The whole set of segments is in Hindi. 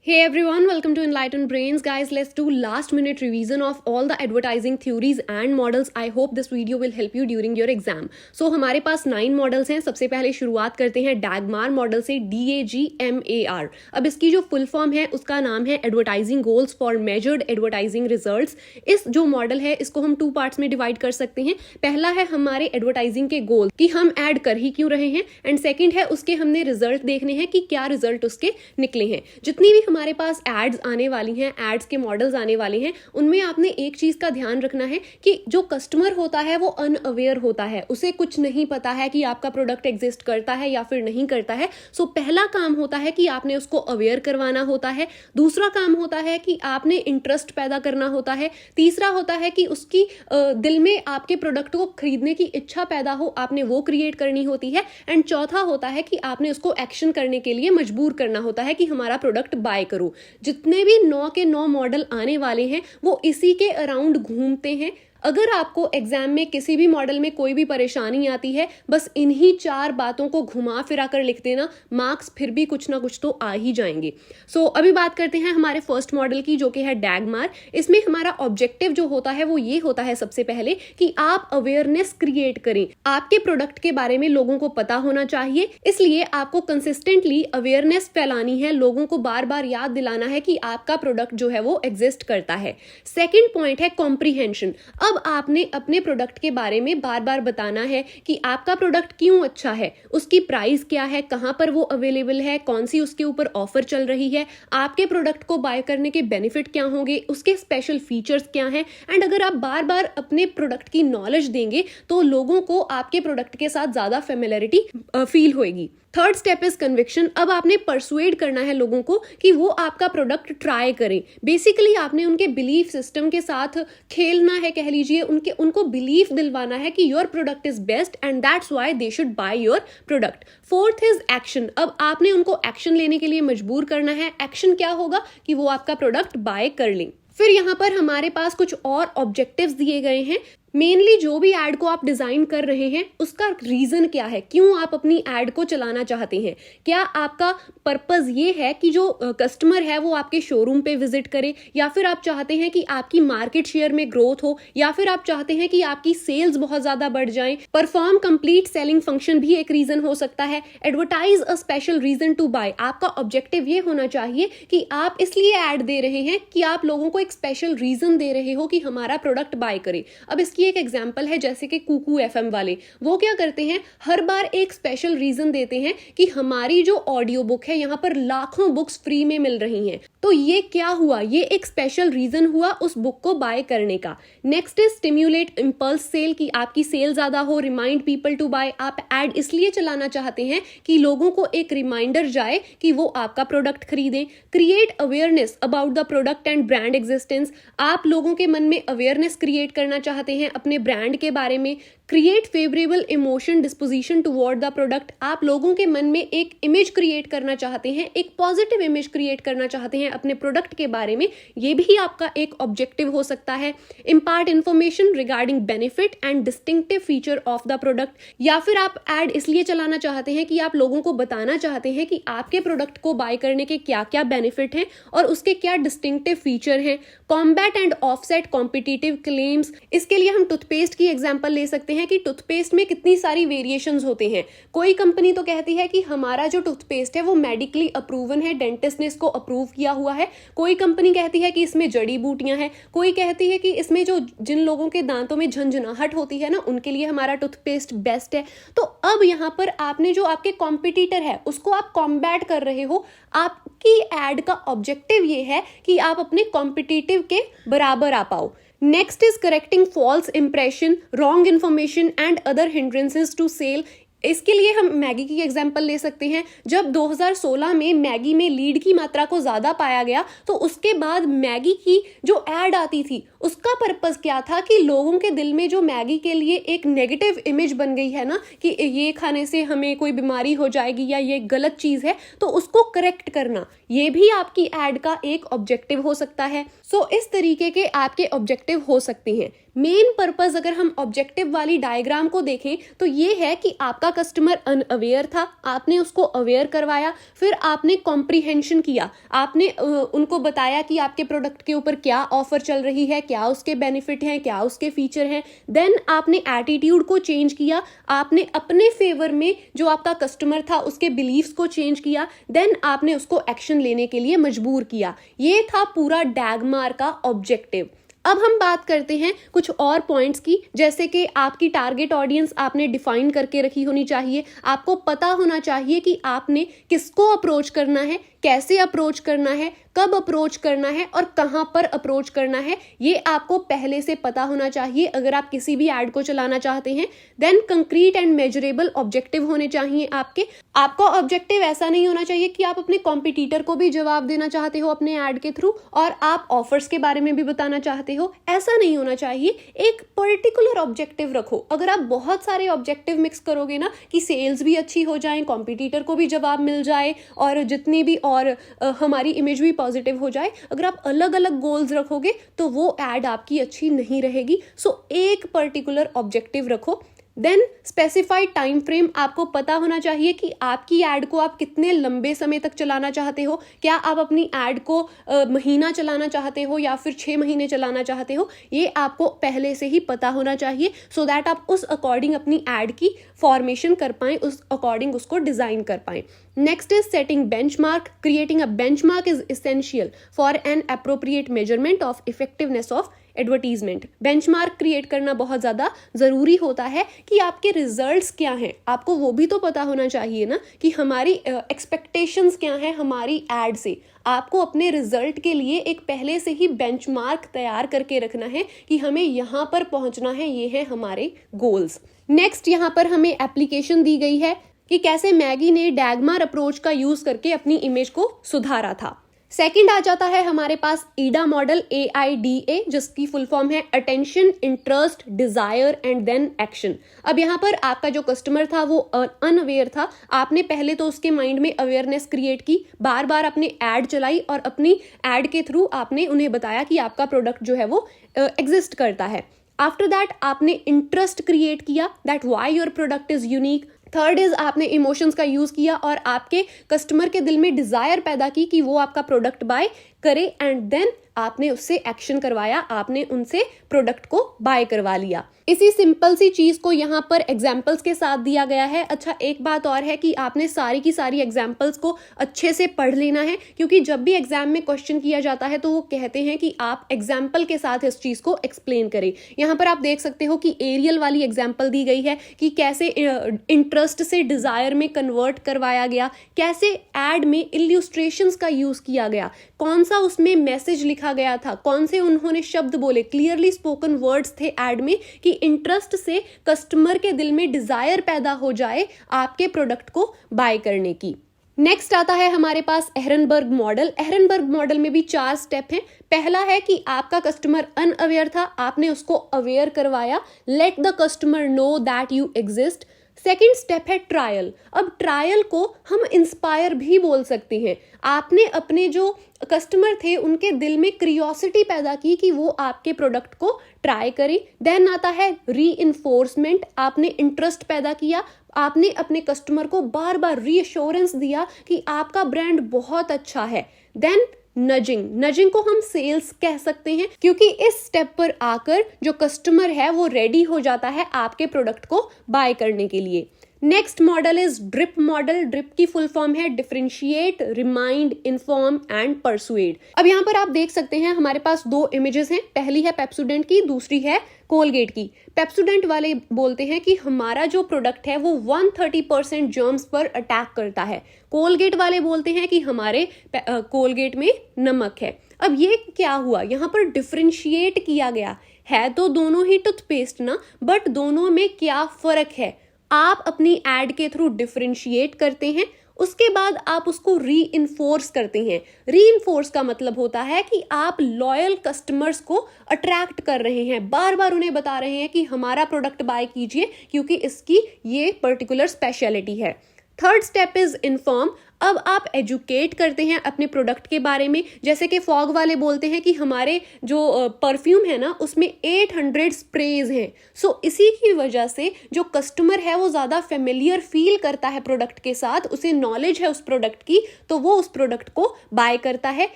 Hey everyone, welcome to Enlightened Brains. Guys, let's do last minute revision of all the advertising theories and models. I hope this video will help you during your exam. So हमारे पास 9 मॉडल्स हैं. सबसे पहले शुरुआत करते हैं डैगमार मॉडल से, DAGMAR. अब इसकी जो फुल फॉर्म है उसका नाम है advertising goals for measured advertising results. इस जो मॉडल है इसको हम 2 पार्ट्स में डिवाइड कर सकते हैं. पहला है हमारे एडवर्टाइजिंग के गोल कि हम ऐड कर ही क्यों रहे हैं, एंड सेकेंड है उसके हमने रिजल्ट देखने हैं कि क्या रिजल्ट उसके निकले हैं. जितनी भी हमारे पास एड्स आने वाली हैं, एड्स के मॉडल्स आने वाले हैं, उनमें आपने एक चीज का ध्यान रखना है कि जो कस्टमर होता है वो अनअवेयर होता है, उसे कुछ नहीं पता है कि आपका प्रोडक्ट एग्जिस्ट करता है या फिर नहीं करता है. सो पहला काम होता है कि आपने उसको अवेयर करवाना होता है. दूसरा काम होता है कि आपने इंटरेस्ट पैदा करना होता है. तीसरा होता है कि उसकी दिल में आपके प्रोडक्ट को खरीदने की इच्छा पैदा हो, आपने वो क्रिएट करनी होती है. एंड चौथा होता है कि आपने उसको एक्शन करने के लिए मजबूर करना होता है कि हमारा प्रोडक्ट बाय करो. जितने भी 9 के 9 मॉडल आने वाले हैं वो इसी के अराउंड घूमते हैं. अगर आपको एग्जाम में किसी भी मॉडल में कोई भी परेशानी आती है, बस इन्हीं 4 बातों को घुमा फिरा कर लिख देना, मार्क्स फिर भी कुछ ना कुछ तो आ ही जाएंगे. सो अभी बात करते हैं हमारे फर्स्ट मॉडल की, जो कि है डैगमार. इसमें हमारा ऑब्जेक्टिव जो होता है वो ये होता है सबसे पहले कि आप अवेयरनेस क्रिएट करें. आपके प्रोडक्ट के बारे में लोगों को पता होना चाहिए, इसलिए आपको कंसिस्टेंटली अवेयरनेस फैलानी है, लोगों को बार बार याद दिलाना है कि आपका प्रोडक्ट जो है वो एग्जिस्ट करता है. सेकेंड पॉइंट है कॉम्प्रीहेंशन. अब आपने अपने प्रोडक्ट के बारे में बार बार बताना है कि आपका प्रोडक्ट क्यों अच्छा है, उसकी प्राइस क्या है, कहां पर वो अवेलेबल है, कौन सी उसके ऊपर ऑफर चल रही है, आपके प्रोडक्ट को बाय करने के बेनिफिट क्या होंगे, उसके स्पेशल फीचर्स क्या हैं. एंड अगर आप बार बार अपने प्रोडक्ट की नॉलेज देंगे तो लोगों को आपके प्रोडक्ट के साथ ज्यादा फेमिलियरिटी फील होएगी. Third step is conviction. अब आपने परसुएड करना है लोगों को कि वो आपका प्रोडक्ट ट्राई करें. बेसिकली आपने उनके बिलीफ सिस्टम के साथ खेलना है, कह लीजिए, उनको बिलीफ दिलवाना है कि your product is best and that's why they should by your product. Fourth is action. अब आपने उनको एक्शन लेने के लिए मजबूर करना है. एक्शन क्या होगा कि वो आपका प्रोडक्ट बाय कर लें. फिर यहाँ पर हमारे पास कुछ और ऑब्जेक्टिव्स दिए गए हैं. मेनली जो भी एड को आप डिजाइन कर रहे हैं उसका रीजन क्या है, क्यों आप अपनी एड को चलाना चाहते हैं. क्या आपका पर्पस ये है कि जो कस्टमर है वो आपके शोरूम पे विजिट करे, या फिर आप चाहते हैं कि आपकी मार्केट शेयर में ग्रोथ हो, या फिर आप चाहते हैं कि आपकी सेल्स बहुत ज्यादा बढ़ जाएं. परफॉर्म कंप्लीट सेलिंग फंक्शन भी एक रीजन हो सकता है. Advertise a special reason to buy. आपका ऑब्जेक्टिव ये होना चाहिए कि आप इसलिए एड दे रहे हैं कि आप लोगों को एक स्पेशल रीजन दे रहे हो कि हमारा प्रोडक्ट बाय करे. अब इसकी एक एग्जांपल है जैसे कि कुकू एफएम वाले, वो क्या करते हैं, हर बार एक स्पेशल रीजन देते हैं कि हमारी जो ऑडियो बुक है यहाँ पर लाखों बुक्स फ्री में मिल रही हैं. तो ये क्या हुआ, ये एक स्पेशल रीजन हुआ उस बुक को बाय करने का. Next is stimulate impulse sale, की आपकी सेल ज्यादा हो, रिमाइंड पीपल टू बाय. आप एड इसलिए चलाना चाहते हैं कि लोगों को एक रिमाइंडर जाए कि वो आपका प्रोडक्ट खरीदें. Create awareness about the product and brand existence. आप लोगों के मन में अवेयरनेस क्रिएट करना चाहते हैं अपने ब्रांड के बारे में. Create favourable emotion disposition toward the product. आप लोगों के मन में एक इमेज क्रिएट करना चाहते हैं, एक पॉजिटिव इमेज क्रिएट करना चाहते हैं अपने प्रोडक्ट के बारे में. ये भी आपका एक ऑब्जेक्टिव हो सकता है. Impart information regarding benefit and distinctive feature of the product. या फिर आप एड इसलिए चलाना चाहते हैं कि आप लोगों को बताना चाहते हैं कि आपके प्रोडक्ट को बाय करने के क्या क्या बेनिफिट हैं और उसके क्या डिस्टिंक्टिव फीचर हैं. Combat and offset competitive claims. इसके लिए हम टूथपेस्ट की एग्जांपल ले सकते हैं कि टूथपेस्ट में कितनी सारी वेरिएशंस होते हैं. कोई कंपनी तो कहती है कि हमारा जो टूथपेस्ट है वो मेडिकली अप्रूवन है, डेंटिस्ट ने इसको अप्रूव किया हुआ है. कोई कंपनी कहती है कि इसमें जड़ी बूटियां हैं. कोई कहती है कि इसमें जो जिन लोगों के दांतों में झंझनाहट होती है ना, उनके लिए हमारा टूथपेस्ट बेस्ट है. तो अब यहाँ पर आपने जो आपके कॉम्पिटिटर है उसको आप कॉम्बैट कर रहे हो. आपकी एड का ऑब्जेक्टिव ये है कि आप अपने कॉम्पिटिटिव के बराबर आ पाओ. Next is correcting false impression, wrong information and other hindrances to sale. इसके लिए हम मैगी की एग्जांपल ले सकते हैं. जब 2016 में मैगी में लीड की मात्रा को ज्यादा पाया गया तो उसके बाद मैगी की जो एड आती थी उसका पर्पस क्या था कि लोगों के दिल में जो मैगी के लिए एक नेगेटिव इमेज बन गई है ना कि ये खाने से हमें कोई बीमारी हो जाएगी या ये गलत चीज है, तो उसको करेक्ट करना. ये भी आपकी एड का एक ऑब्जेक्टिव हो सकता है। सो इस तरीके के आपके ऑब्जेक्टिव हो सकते हैं। मेन पर्पस अगर हम ऑब्जेक्टिव वाली डायग्राम को देखें तो ये है कि आपका कस्टमर अनअवेयर था, आपने उसको अवेयर करवाया, फिर आपने कॉम्प्रिहेंशन किया, आपने उनको बताया कि आपके प्रोडक्ट के ऊपर क्या ऑफर चल रही है, क्या उसके बेनिफिट हैं, क्या उसके फीचर हैं। देन आपने एटीट्यूड को चेंज किया, आपने अपने फेवर में जो आपका कस्टमर था उसके बिलीव्स को चेंज किया, देन आपने उसको एक्शन लेने के लिए मजबूर किया। ये था पूरा डैगमार का ऑब्जेक्टिव। अब हम बात करते हैं कुछ और पॉइंट्स की, जैसे कि आपकी टारगेट ऑडियंस आपने डिफाइन करके रखी होनी चाहिए। आपको पता होना चाहिए कि आपने किसको अप्रोच करना है, कैसे अप्रोच करना है, कब अप्रोच करना है और कहां पर अप्रोच करना है। ये आपको पहले से पता होना चाहिए अगर आप किसी भी ऐड को चलाना चाहते हैं। Then concrete and measurable objective होने चाहिए आपके। आपका ऑब्जेक्टिव ऐसा नहीं होना चाहिए कि आप अपने कॉम्पिटिटर को भी जवाब देना चाहते हो अपने ऐड के थ्रू और आप ऑफर्स के बारे में भी बताना चाहते हो। ऐसा नहीं होना चाहिए। एक पर्टिकुलर ऑब्जेक्टिव रखो। अगर आप बहुत सारे ऑब्जेक्टिव मिक्स करोगे ना कि सेल्स भी अच्छी हो जाए, कॉम्पिटिटर को भी जवाब मिल जाए और जितनी भी और हमारी इमेज भी पॉजिटिव हो जाए, अगर आप अलग अलग गोल्स रखोगे तो वो एड आपकी अच्छी नहीं रहेगी। सो एक पर्टिकुलर ऑब्जेक्टिव रखो। देन स्पेसिफाइड टाइम फ्रेम, आपको पता होना चाहिए कि आपकी एड को आप कितने लंबे समय तक चलाना चाहते हो। क्या आप अपनी एड को महीना चलाना चाहते हो या फिर 6 महीने चलाना चाहते हो, ये आपको पहले से ही पता होना चाहिए सो दैट आप उस अकॉर्डिंग अपनी एड की फॉर्मेशन कर पाएं, उस अकॉर्डिंग उसको डिजाइन कर पाएं। Next is setting benchmark. Creating a benchmark is essential for an appropriate measurement of effectiveness of advertisement. Benchmark create करना बहुत ज़्यादा ज़रूरी होता है कि आपके रिजल्ट्स क्या हैं। आपको वो भी तो पता होना चाहिए ना कि हमारी एक्सपेक्टेशंस क्या हैं हमारी एड से। आपको अपने रिजल्ट के लिए एक पहले से ही बेंचमार्क तैयार करके रखना है कि हमें यहाँ पर पहुँचना है, ये है हमारे गोल्स। नेक्स्ट यहाँ पर हमें एप्लीकेशन दी गई है कि कैसे मैगी ने डैगमार अप्रोच का यूज़ करके अपनी इमेज को सुधारा था। सेकंड आ जाता है हमारे पास ईडा मॉडल, AIDA, जिसकी फुल फॉर्म है attention, interest, desire and then action. अब यहाँ पर आपका जो कस्टमर था वो अनअवेयर था। आपने पहले तो उसके माइंड में अवेयरनेस क्रिएट की, बार बार आपने एड चलाई और अपनी एड के थ्रू आपने उन्हें बताया कि आपका प्रोडक्ट जो है वो एग्जिस्ट करता है। आफ्टर दैट आपने इंटरेस्ट क्रिएट किया, that why your product is unique. Third is आपने इमोशंस का यूज किया और आपके कस्टमर के दिल में डिजायर पैदा की कि वो आपका प्रोडक्ट बाय करे एंड देन आपने उससे एक्शन करवाया, आपने उनसे प्रोडक्ट को बाय करवा लिया। इसी सिंपल सी चीज को यहाँ पर एग्जाम्पल्स के साथ दिया गया है। अच्छा, एक बात और है कि आपने सारी की सारी एग्जाम्पल्स को अच्छे से पढ़ लेना है, क्योंकि जब भी एग्जाम में क्वेश्चन किया जाता है तो वो कहते हैं कि आप एग्जाम्पल के साथ इस चीज को एक्सप्लेन करें। यहाँ पर आप देख सकते हो कि एरियल वाली एग्जाम्पल दी गई है कि कैसे इंटरेस्ट से डिजायर में कन्वर्ट करवाया गया, कैसे एड में इल्यूस्ट्रेशंस का यूज किया गया, कौन सा उसमें मैसेज लिखा गया था, कौन से उन्होंने शब्द बोले, क्लियरली स्पोकन वर्ड्स थे एड में कि इंटरेस्ट से कस्टमर के दिल में डिजायर पैदा हो जाए आपके प्रोडक्ट को बाय करने की। नेक्स्ट आता है हमारे पास एहरनबर्ग मॉडल। एहरनबर्ग मॉडल में भी 4 स्टेप हैं। पहला है कि आपका कस्टमर अनअवेयर था, आपने उसको अवेयर करवाया, let the customer know that you exist. Second step है ट्रायल। अब ट्रायल को हम इंस्पायर भी बोल सकते हैं। आपने अपने जो कस्टमर थे उनके दिल में क्रियोसिटी पैदा की कि वो आपके प्रोडक्ट को ट्राई करें। देन आता है रीइंफोर्समेंट। आपने इंटरेस्ट पैदा किया, आपने अपने कस्टमर को बार बार रीअश्योरेंस दिया कि आपका ब्रांड बहुत अच्छा है। देन नजिंग को हम सेल्स कह सकते हैं, क्योंकि इस स्टेप पर आकर जो कस्टमर है वो रेडी हो जाता है आपके प्रोडक्ट को बाय करने के लिए। Next model is drip model. Drip की फुल फॉर्म है differentiate, remind, inform and persuade. अब यहाँ पर आप देख सकते हैं हमारे पास 2 इमेजेस हैं। पहली है पेप्सोडेंट की, दूसरी है कोलगेट की। पेप्सोडेंट वाले बोलते हैं कि हमारा जो प्रोडक्ट है वो 130% जर्म्स पर अटैक करता है। कोलगेट वाले बोलते हैं कि हमारे कोलगेट में नमक है। अब ये क्या हुआ, यहाँ पर डिफरेंशिएट किया गया है तो दोनों ही टूथपेस्ट ना, बट दोनों में क्या फर्क है आप अपनी एड के थ्रू डिफरेंशिएट करते हैं, उसके बाद आप उसको रीइंफोर्स करते हैं। रीइंफोर्स का मतलब होता है कि आप लॉयल कस्टमर्स को अट्रैक्ट कर रहे हैं, बार बार उन्हें बता रहे हैं कि हमारा प्रोडक्ट बाय कीजिए क्योंकि इसकी ये पर्टिकुलर स्पेशलिटी है। Third step is inform. अब आप एजुकेट करते हैं अपने प्रोडक्ट के बारे में, जैसे कि फॉग वाले बोलते हैं कि हमारे जो परफ्यूम है ना उसमें 800 स्प्रेज हैं। सो इसी की वजह से जो कस्टमर है वो ज़्यादा फेमिलियर फील करता है प्रोडक्ट के साथ, उसे नॉलेज है उस प्रोडक्ट की, तो वो उस प्रोडक्ट को बाय करता है।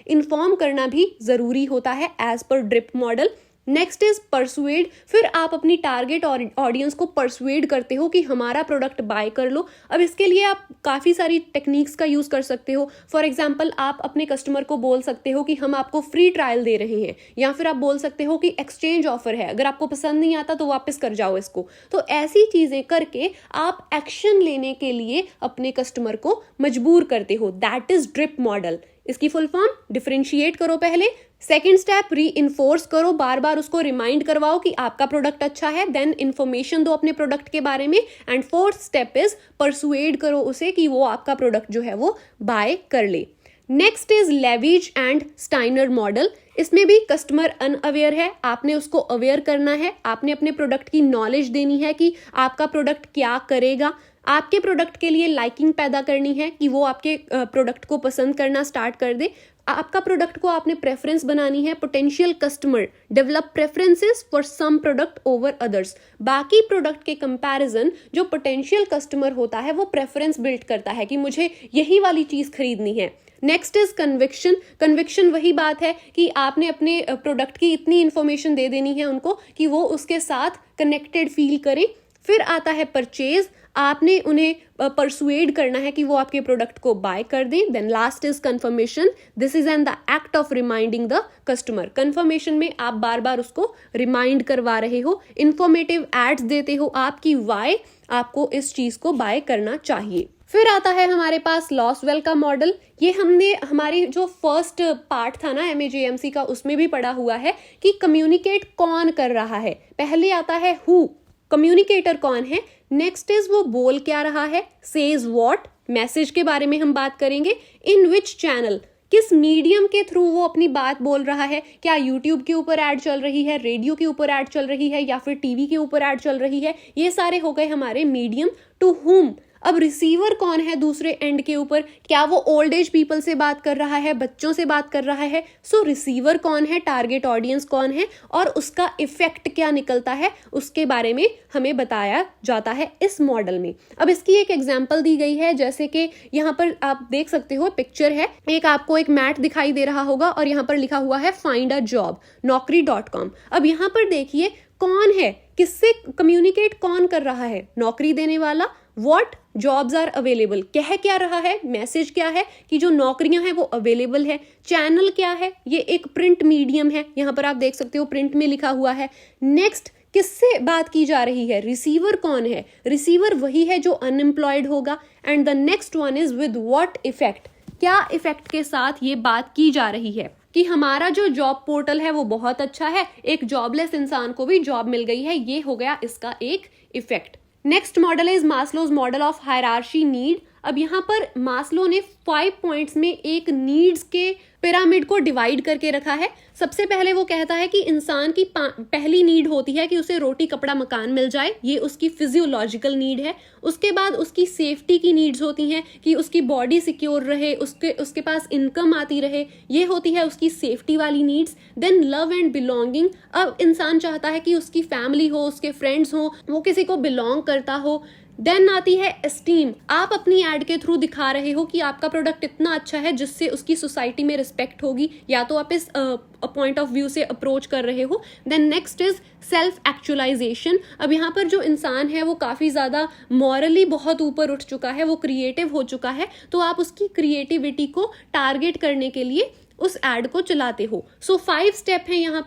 इन्फॉर्म करना भी ज़रूरी होता है as per drip model. Next is persuade. फिर आप अपनी टारगेट ऑडियंस को परसुएड करते हो कि हमारा प्रोडक्ट बाय कर लो। अब इसके लिए आप काफ़ी सारी टेक्निक्स का यूज़ कर सकते हो। फॉर एग्जांपल आप अपने कस्टमर को बोल सकते हो कि हम आपको फ्री ट्रायल दे रहे हैं, या फिर आप बोल सकते हो कि एक्सचेंज ऑफर है, अगर आपको पसंद नहीं आता तो वापस कर जाओ इसको। तो ऐसी चीज़ें करके आप एक्शन लेने के लिए अपने कस्टमर को मजबूर करते हो। That is drip model. इसकी फुल फॉर्म डिफरेंशिएट करो पहले, सेकेंड स्टेप री इन्फोर्स करो, बार बार उसको रिमाइंड करवाओ कि आपका प्रोडक्ट अच्छा है, देन इन्फॉर्मेशन दो अपने प्रोडक्ट के बारे में, and fourth step is persuade करो उसे कि वो आपका प्रोडक्ट जो है वो बाय कर ले। Next is levies and Steiner model. इसमें भी कस्टमर अनअवेयर है, आपने उसको अवेयर करना है, आपने अपने प्रोडक्ट की नॉलेज देनी है कि आपका प्रोडक्ट क्या करेगा, आपके प्रोडक्ट के लिए लाइकिंग पैदा करनी है कि वो आपके प्रोडक्ट को पसंद करना स्टार्ट कर दे। आपका प्रोडक्ट को आपने प्रेफरेंस बनानी है। Potential customer develop preferences for some product over others. बाकी प्रोडक्ट के कंपैरिजन जो पोटेंशियल कस्टमर होता है वो प्रेफरेंस बिल्ड करता है कि मुझे यही वाली चीज खरीदनी है। Next is conviction. कन्विक्शन वही बात है कि आपने अपने प्रोडक्ट की इतनी इंफॉर्मेशन दे देनी है उनको कि वो उसके साथ कनेक्टेड फील करें। फिर आता है परचेज, आपने उन्हें परसुएड करना है कि वो आपके प्रोडक्ट को बाय कर दें। Then last is confirmation, this is an the act of reminding the customer. Confirmation में आप बार बार उसको रिमाइंड करवा रहे हो, इंफॉर्मेटिव एड्स देते हो आपकी वाई आपको इस चीज को बाय करना चाहिए। फिर आता है हमारे पास लॉसवेल का मॉडल। ये हमने हमारी जो फर्स्ट पार्ट था ना MAJMC का उसमें भी पढ़ा हुआ है कि कम्युनिकेट कौन कर रहा है। पहले आता है हु, कम्युनिकेटर कौन है। नेक्स्ट इज वो बोल क्या रहा है, सेज व्हाट, मैसेज के बारे में हम बात करेंगे। इन विच चैनल, किस मीडियम के थ्रू वो अपनी बात बोल रहा है, क्या यूट्यूब के ऊपर ऐड चल रही है, रेडियो के ऊपर ऐड चल रही है, या फिर टीवी के ऊपर ऐड चल रही है। ये सारे हो गए हमारे मीडियम। टू हुम, अब रिसीवर कौन है दूसरे एंड के ऊपर, क्या वो ओल्ड एज पीपल से बात कर रहा है, बच्चों से बात कर रहा है। सो रिसीवर कौन है, टारगेट ऑडियंस कौन है, और उसका इफेक्ट क्या निकलता है उसके बारे में हमें बताया जाता है इस मॉडल में। अब इसकी एक एग्जांपल दी गई है, जैसे कि यहाँ पर आप देख सकते हो पिक्चर है, एक आपको एक मैट दिखाई दे रहा होगा और यहाँ पर लिखा हुआ है फाइंड अ जॉब, naukri.com। अब यहाँ पर देखिए कौन है, किससे कम्युनिकेट कौन कर रहा है, नौकरी देने वाला। व्हाट जॉब्स आर अवेलेबल, कह क्या रहा है, मैसेज क्या है कि जो नौकरियां हैं वो अवेलेबल है। चैनल क्या है, ये एक प्रिंट मीडियम है, यहाँ पर आप देख सकते हो प्रिंट में लिखा हुआ है। नेक्स्ट किससे बात की जा रही है, रिसीवर कौन है, रिसीवर वही है जो अनएम्प्लॉयड होगा। And the next one is with what effect, क्या इफेक्ट के साथ ये बात की जा रही है कि हमारा जो जॉब पोर्टल है वो बहुत अच्छा है, एक जॉबलेस इंसान को भी जॉब मिल गई है, ये हो गया इसका एक effect. Next model is Maslow's model of hierarchy need. अब यहाँ पर मास्लो ने 5 पॉइंट्स में एक नीड्स के पिरामिड को डिवाइड करके रखा है। सबसे पहले वो कहता है कि इंसान की पहली नीड होती है कि उसे रोटी कपड़ा मकान मिल जाए, ये उसकी फिजियोलॉजिकल नीड है। उसके बाद उसकी सेफ्टी की नीड्स होती हैं कि उसकी बॉडी सिक्योर रहे, उसके पास इनकम आती रहे, ये होती है उसकी सेफ्टी वाली needs. Then love and belonging, अब इंसान चाहता है कि उसकी फैमिली हो, उसके फ्रेंड्स हो, वो किसी को बिलोंग करता हो। देन आती है एस्टीम, आप अपनी एड के थ्रू दिखा रहे हो कि आपका प्रोडक्ट इतना अच्छा है जिससे उसकी सोसाइटी में रिस्पेक्ट होगी, या तो आप इस पॉइंट ऑफ व्यू से अप्रोच कर रहे हो। Then next is self actualisation. अब यहाँ पर जो इंसान है वो काफ़ी ज़्यादा मॉरली बहुत ऊपर उठ चुका है, वो क्रिएटिव हो चुका है, तो आप उसकी क्रिएटिविटी को टारगेट करने के लिए उस एड को चलाते हो। सो 5 स्टेप है यहाँ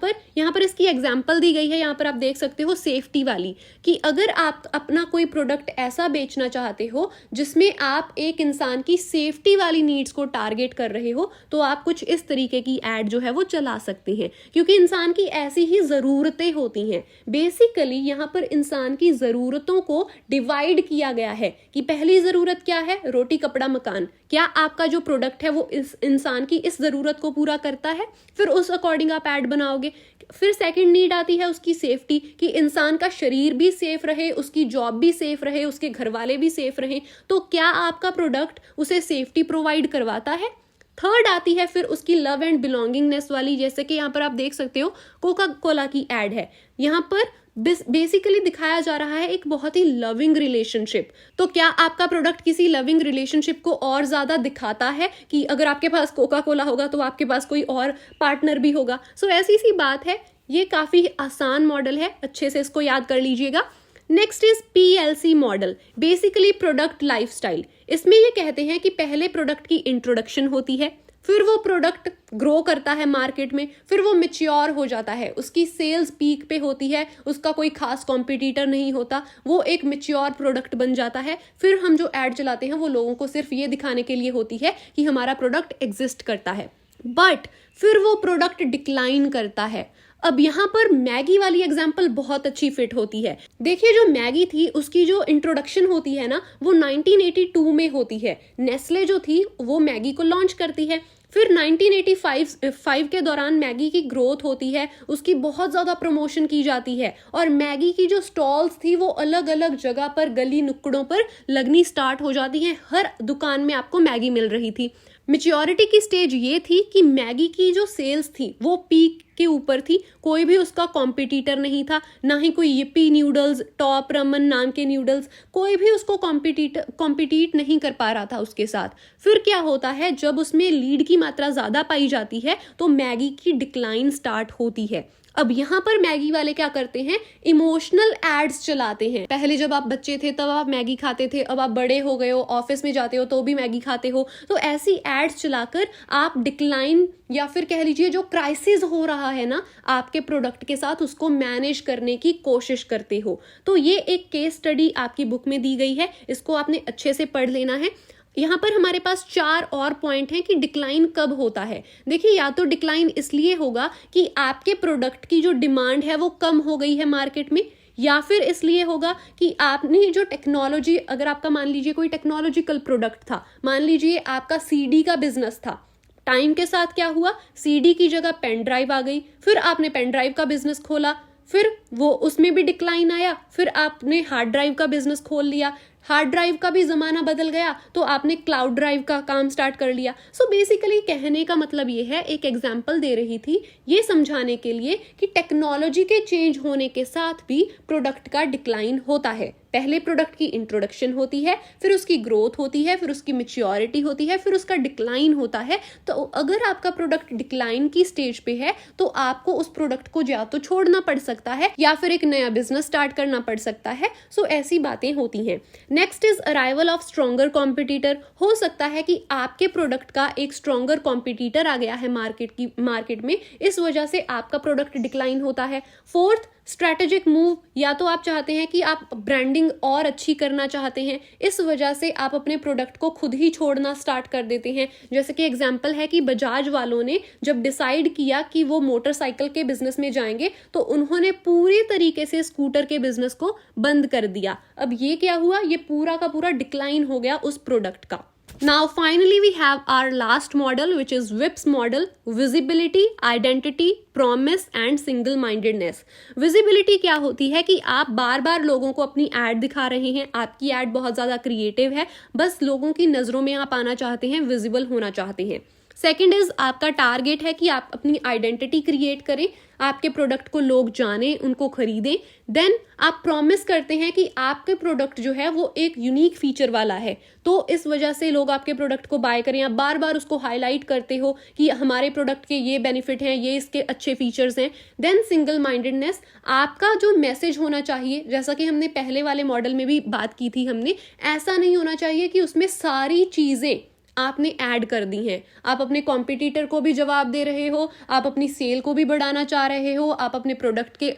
पर इसकी एग्जाम्पल दी गई है, यहाँ पर आप देख सकते हो सेफ्टी वाली, कि अगर आप अपना कोई प्रोडक्ट ऐसा बेचना चाहते हो जिसमें आप एक इंसान की सेफ्टी वाली नीड्स को टारगेट कर रहे हो, तो आप कुछ इस तरीके की एड जो है वो चला सकते हैं, क्योंकि इंसान की ऐसी ही ज़रूरतें होती हैं। बेसिकली यहाँ पर इंसान की ज़रूरतों को डिवाइड किया गया है कि पहली ज़रूरत क्या है, रोटी कपड़ा मकान, क्या आपका जो प्रोडक्ट है वो इस इंसान की इस ज़रूरत को पूरा करता है, फिर उस अकॉर्डिंग आप ऐड बनाओगे। फिर सेकंड नीड आती है उसकी सेफ्टी, कि इंसान का शरीर भी सेफ रहे, उसकी जॉब भी सेफ रहे, उसके घर वाले भी सेफ रहें, तो क्या आपका प्रोडक्ट उसे सेफ्टी प्रोवाइड करवाता है। थर्ड आती है फिर उसकी लव एंड बिलोंगिंगनेस वाली, जैसे कि यहाँ पर आप देख सकते हो कोका कोला की एड है, यहाँ पर बेसिकली दिखाया जा रहा है एक बहुत ही लविंग रिलेशनशिप। तो क्या आपका प्रोडक्ट किसी लविंग रिलेशनशिप को और ज्यादा दिखाता है, कि अगर आपके पास कोका कोला होगा तो आपके पास कोई और पार्टनर भी होगा। सो ऐसी सी बात है, ये काफी आसान मॉडल है, अच्छे से इसको याद कर लीजिएगा। Next is PLC model, basically product lifestyle. इसमें ये कहते हैं कि पहले प्रोडक्ट की इंट्रोडक्शन होती है, फिर वो प्रोडक्ट ग्रो करता है मार्केट में, फिर वो मैच्योर हो जाता है, उसकी सेल्स पीक पे होती है, उसका कोई खास कॉम्पिटिटर नहीं होता, वो एक मैच्योर प्रोडक्ट बन जाता है। फिर हम जो ऐड चलाते हैं वो लोगों को सिर्फ ये दिखाने के लिए होती है कि हमारा प्रोडक्ट एग्जिस्ट करता है, बट फिर वो प्रोडक्ट डिक्लाइन करता है। अब यहाँ पर मैगी वाली एग्जाम्पल बहुत अच्छी फिट होती है। देखिए जो मैगी थी उसकी जो इंट्रोडक्शन होती है ना, वो 1982 में होती है। नेस्ले जो थी वो मैगी को लॉन्च करती है, फिर 1985 के दौरान मैगी की ग्रोथ होती है, उसकी बहुत ज़्यादा प्रमोशन की जाती है, और मैगी की जो स्टॉल्स थी वो अलग अलग जगह पर गली नुक्कड़ों पर लगनी स्टार्ट हो जाती हैं, हर दुकान में आपको मैगी मिल रही थी। मैच्योरिटी की स्टेज ये थी कि मैगी की जो सेल्स थी वो पीक के ऊपर थी, कोई भी उसका कॉम्पिटिटर नहीं था, ना ही कोई yippee नूडल्स, टॉप रमन नाम के नूडल्स, कोई भी उसको कॉम्पिटिट नहीं कर पा रहा था उसके साथ। फिर क्या होता है, जब उसमें लीड की मात्रा ज़्यादा पाई जाती है तो मैगी की डिक्लाइन स्टार्ट होती है। अब यहाँ पर मैगी वाले क्या करते हैं, इमोशनल एड्स चलाते हैं। पहले जब आप बच्चे थे तब आप मैगी खाते थे, अब आप बड़े हो गए हो, ऑफिस में जाते हो तो भी मैगी खाते हो, तो ऐसी एड्स चलाकर आप डिक्लाइन या फिर कह लीजिए जो क्राइसिस हो रहा है ना आपके प्रोडक्ट के साथ, उसको मैनेज करने की कोशिश करते हो। तो ये एक केस स्टडी आपकी बुक में दी गई है, इसको आपने अच्छे से पढ़ लेना है। यहाँ पर हमारे पास 4 और पॉइंट हैं कि डिक्लाइन कब होता है। देखिए, या तो डिक्लाइन इसलिए होगा कि आपके प्रोडक्ट की जो डिमांड है वो कम हो गई है मार्केट में, या फिर इसलिए होगा कि आपने जो टेक्नोलॉजी, अगर आपका मान लीजिए कोई टेक्नोलॉजिकल प्रोडक्ट था, मान लीजिए आपका CD का बिजनेस था, टाइम के साथ क्या हुआ, CD की जगह पेन ड्राइव आ गई, फिर आपने पेन ड्राइव का बिजनेस खोला, फिर वो उसमें भी डिक्लाइन आया, फिर आपने हार्ड ड्राइव का बिजनेस खोल लिया, हार्ड ड्राइव का भी जमाना बदल गया तो आपने क्लाउड ड्राइव का काम स्टार्ट कर लिया। सो बेसिकली कहने का मतलब ये है, एक एग्जांपल दे रही थी ये समझाने के लिए कि टेक्नोलॉजी के चेंज होने के साथ भी प्रोडक्ट का डिक्लाइन होता है। पहले प्रोडक्ट की इंट्रोडक्शन होती है, फिर उसकी ग्रोथ होती है, फिर उसकी मैच्योरिटी होती है, फिर उसका डिक्लाइन होता है। तो अगर आपका प्रोडक्ट डिक्लाइन की स्टेज पे है तो आपको उस प्रोडक्ट को या तो छोड़ना पड़ सकता है या फिर एक नया बिजनेस स्टार्ट करना पड़ सकता है। सो ऐसी बातें होती हैं। Next is arrival of stronger competitor. हो सकता है कि आपके प्रोडक्ट का एक स्ट्रॉन्गर कॉम्पिटिटर आ गया है मार्केट में, इस वजह से आपका प्रोडक्ट डिक्लाइन होता है। फोर्थ, स्ट्रैटेजिक मूव, या तो आप चाहते हैं कि आप ब्रांडिंग और अच्छी करना चाहते हैं, इस वजह से आप अपने प्रोडक्ट को खुद ही छोड़ना स्टार्ट कर देते हैं। जैसे कि एग्जांपल है कि बजाज वालों ने जब डिसाइड किया कि वो मोटरसाइकिल के बिजनेस में जाएंगे तो उन्होंने पूरी तरीके से स्कूटर के बिजनेस को बंद कर दिया। अब ये क्या हुआ, ये पूरा का पूरा डिक्लाइन हो गया उस प्रोडक्ट का। Now finally we have our last model, which is WIPS model: visibility, identity, promise and single mindedness। Visibility क्या होती है कि आप बार बार लोगों को अपनी एड दिखा रहे हैं, आपकी एड बहुत ज़्यादा क्रिएटिव है, बस लोगों की नज़रों में आप आना चाहते हैं, विजिबल होना चाहते हैं। सेकेंड इज आपका टारगेट है कि आप अपनी आइडेंटिटी क्रिएट करें, आपके प्रोडक्ट को लोग जानें, उनको खरीदें। देन आप प्रॉमिस करते हैं कि आपके प्रोडक्ट जो है वो एक यूनिक फीचर वाला है, तो इस वजह से लोग आपके प्रोडक्ट को बाय करें। आप बार बार उसको हाईलाइट करते हो कि हमारे प्रोडक्ट के ये बेनिफिट हैं, ये इसके अच्छे फीचर्स हैं। देन सिंगल माइंडेडनेस, आपका जो मैसेज होना चाहिए, जैसा कि हमने पहले वाले मॉडल में भी बात की थी हमने, ऐसा नहीं होना चाहिए कि उसमें सारी चीज़ें आपने ऐड कर दी हैं। आप अपने कॉम्पिटिटर को भी जवाब दे रहे हो, आप अपनी सेल को भी बढ़ाना चाह रहे हो, आप अपने प्रोडक्ट के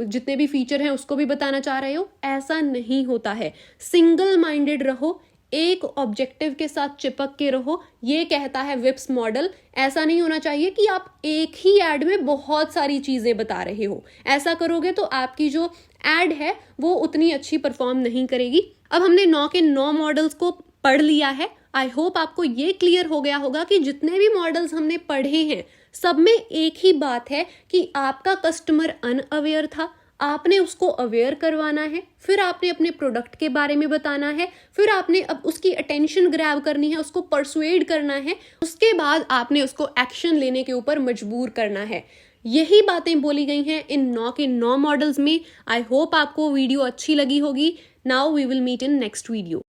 जितने भी फीचर हैं उसको भी बताना चाह रहे हो, ऐसा नहीं होता है। सिंगल माइंडेड रहो, एक ऑब्जेक्टिव के साथ चिपक के रहो, ये कहता है विप्स मॉडल। ऐसा नहीं होना चाहिए कि आप एक ही ऐड में बहुत सारी चीजें बता रहे हो, ऐसा करोगे तो आपकी जो ऐड है वो उतनी अच्छी परफॉर्म नहीं करेगी। अब हमने 9 के 9 मॉडल्स को पढ़ लिया है। आई होप आपको ये क्लियर हो गया होगा कि जितने भी मॉडल्स हमने पढ़े हैं सब में एक ही बात है कि आपका कस्टमर अनअवेयर था, आपने उसको अवेयर करवाना है, फिर आपने अपने प्रोडक्ट के बारे में बताना है, फिर आपने अब उसकी अटेंशन ग्रैब करनी है, उसको परसुएड करना है, उसके बाद आपने उसको एक्शन लेने के ऊपर मजबूर करना है। यही बातें बोली गई हैं इन 9 के 9 मॉडल्स में। आई होप आपको वीडियो अच्छी लगी होगी। Now we will meet in next video.